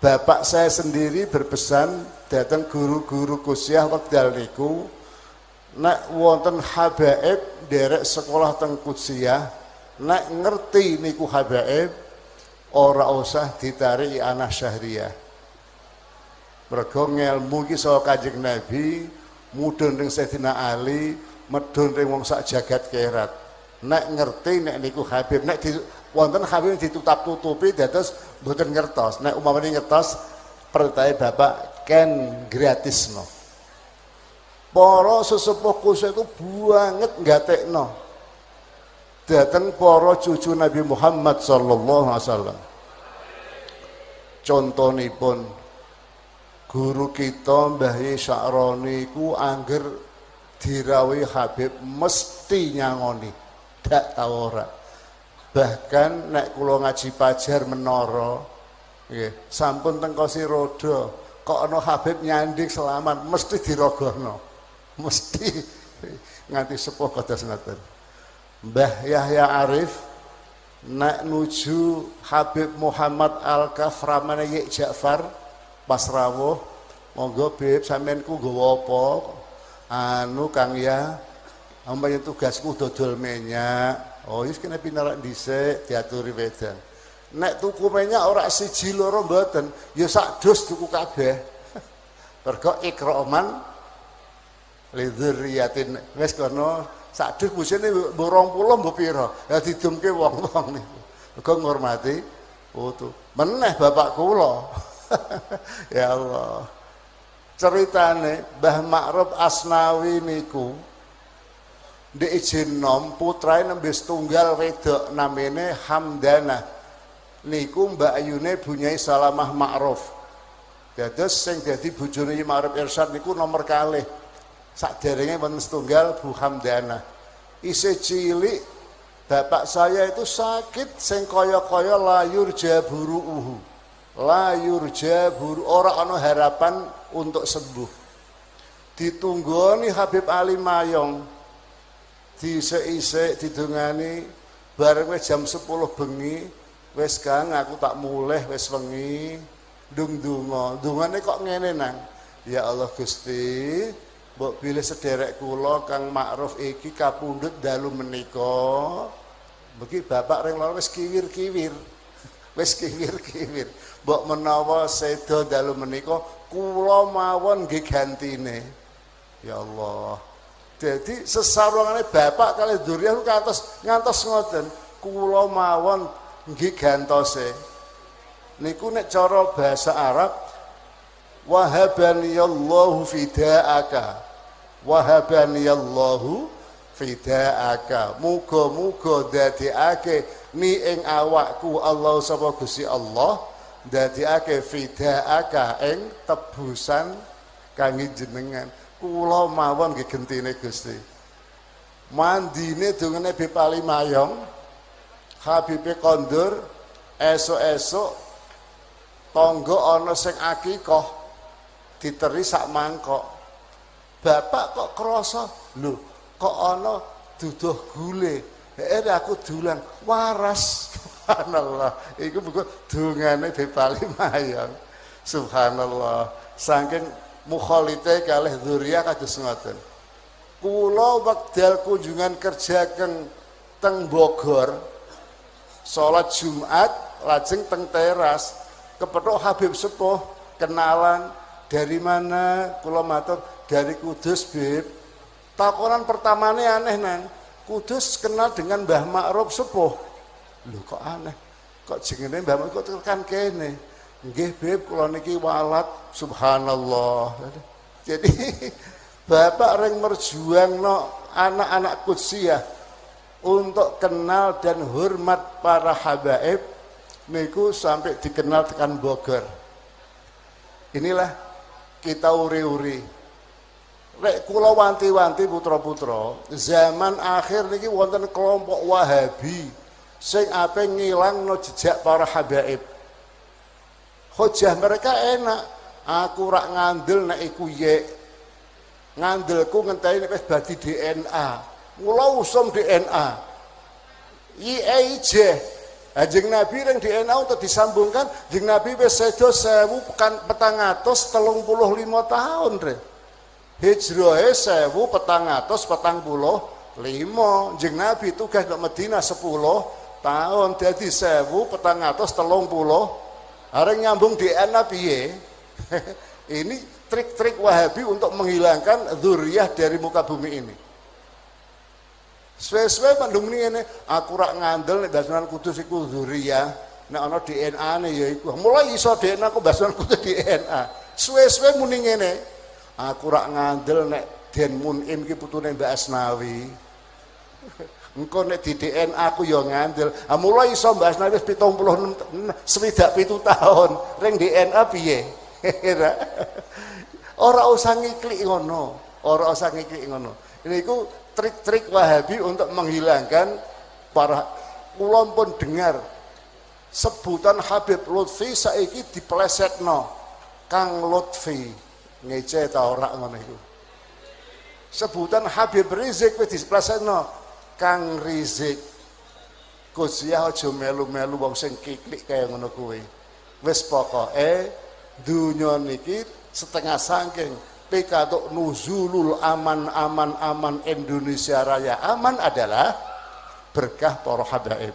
Bapak saya sendiri berpesan datang guru-guru kusyah wekdal niku nek wonten habaib derek sekolah teng kusyah nek ngerti niku habaib ora usah ditarik anak syahriyah. Mergo ngelmu iki saka Kanjeng Nabi, mudhun ring Sayyidina Ali, medhun ring wong sak jagat kerat. Nek ngerti nek niku Habib, nek wonten Habib ditutup-tutupi dados mboten ngertos. Nek umpamane ngertos perintah Bapak ken gratisno. Para sesepuh kusyah itu banget nggatekno. Dateng para cucu Nabi Muhammad sallallahu alaihi wasallam. Contonipun guru kita Mbah Sya'roni ku angger dirawi Habib mesti nyangoni, dak tau ora. Bahkan nek kula ngaji Pajar Menara nggih, sampun teng Kursi Roda, kok ana Habib nyanding selamat mesti dirogohno. Mesti nganti sepuh kados ngoten. Mbah Yahya Arif nek nuju Habib Muhammad Al-Kaframane Yek Ja'far pas rawuh, monggo Bib sampean ku nggawa apa? Anu Kang ya, ampun tugasku dodol minyak. Oh, wis kena pinarak dhisik diaturi wedan. Nek tuku minyak ora siji loro mboten, ya sak dus tuku kabeh. Mergo ikroman lidzurriyatin. Wis kono sak dus busine mbok 20 mbok pira? Ya didumke wong-wong niku. Mergo ngurmati putu. Meneh bapak kula. Ya Allah. Ceritane Mbah Ma'ruf Asnawi niku ndek izin nom putrae nembe setunggal wedok namine Hamdanah. Niku Mbak Ayune bunyai Salamah Ma'ruf. Dados sing dadi bojone Ma'ruf Irsyad niku nomor kalih. Saderenge wonten setunggal Bu Hamdanah. Isih cilik bapak saya itu sakit sing kaya-kaya layur jaburuuhu. Layur jabur ora ana harapan untuk sembuh. Ditunggoni Habib Ali Mayong disik-isik didongani bareng wis jam 10 bengi wis Kang aku tak mulih wis wengi ndung-ndunga. Dungane kok ngene nang. Ya Allah Gusti, mbok bilih sederek kula Kang Ma'ruf iki kapundhut dalu menika. Mugi bapak ring lara wis kiwir-kiwir. Wis kiwir-kiwir. Mbok menawa seda dalu menika kula mawon nggih gantine. Ya Allah. Jadi sesarungane bapak kali dzurriyyah ngantos ngoten. Kula mawon nggih gantose. Niku nek cara bahasa Arab wahabaniyallahu fidaaka. Wahabaniyallahu fidaaka. Muga-muga dadekake ni ing awakku Allah sapa Gusti Allah dadekake fidaaka ing tebusan kangge jenengan. Kula mawon nggih gentine Gusti. Mandine dongane Habib Ali Mayong, Habib kondur, esuk-esuk tangga ana sing akikah diteri sak mangkok. Bapak kok krasa, lho, kok ana duduh gule. Aku dulang waras. Subhanallah. Iku buku dongane Habib Ali Mayong. Subhanallah. Saking mukhalite kalih dzurriyyah kados ngoten. Kula wekdal kunjungan kerja teng Bogor, salat Jumat lajeng teng teras, kepethuk Habib sepuh, kenalan dari mana? Kula matur dari Kudus, Bib. Takonan pertamane aneh nang, Kudus kenal dengan Mbah Ma'ruf sepuh. Lho kok aneh? Kok jenenge Mbah Ma'ruf kok tekan kene? Nggih Bib, kula niki walat. Subhanallah. Jadi bapak ring merjuangno anak-anak kudsiyah untuk kenal dan hormat para habaib niku sampai dikenal tekan Bogor. Inilah kita uri-uri. Rek kula wanti-wanti putra-putra, zaman akhir niki wonten kelompok Wahabi sing ape ngilangno jejak para habaib. Hujah mereka enak, aku rak ngandel nek iku ye. Ngandelku ngenteni nek wis dadi DNA. Mula usum DNA. IEJ Kanjeng Nabi yang DNA untuk disambungkan, Kanjeng Nabi wis sedo 1435 tahun re. Hijrahe 1445. Kanjeng Nabi tugas di Madinah 10 tahun, jadi 1430. Areng nyambung DNA piye? Ini trik-trik Wahabi untuk menghilangkan dzurriyyah dari muka bumi ini. Suwe-suwe mandung ini aku rak ngandel nek Basunan Kudus iku dzurriyyah, nek ana DNA-ne ya iku. Mulai iso DNA ku Basunan Kudus DNA. Suwe-suwe muni ngene. Aku rak ngandel nek Den Munim ki putune Mbak Asnawi. Engko nek di DNA aku ya ngandel. Mulai iso Mbak Asnawi 76 tahun. Ring DNA piye? Ora usah ngiklik ngono. Ora usah ngiklik ngono. Ini iku trik-trik Wahabi untuk menghilangkan para kula pun dengar sebutan Habib Lutfi saiki diplesetno Kang Lutfi ngece ta ora ngono iku. Sebutan Habib Rizik wis diplesetno Kang Rizik. Kusiah aja melu-melu wong sing kiklik kaya ngono kuwi. Wis pokoke dunya niki setengah saking pikatuk nuzulul aman Indonesia Raya aman adalah berkah para habaib.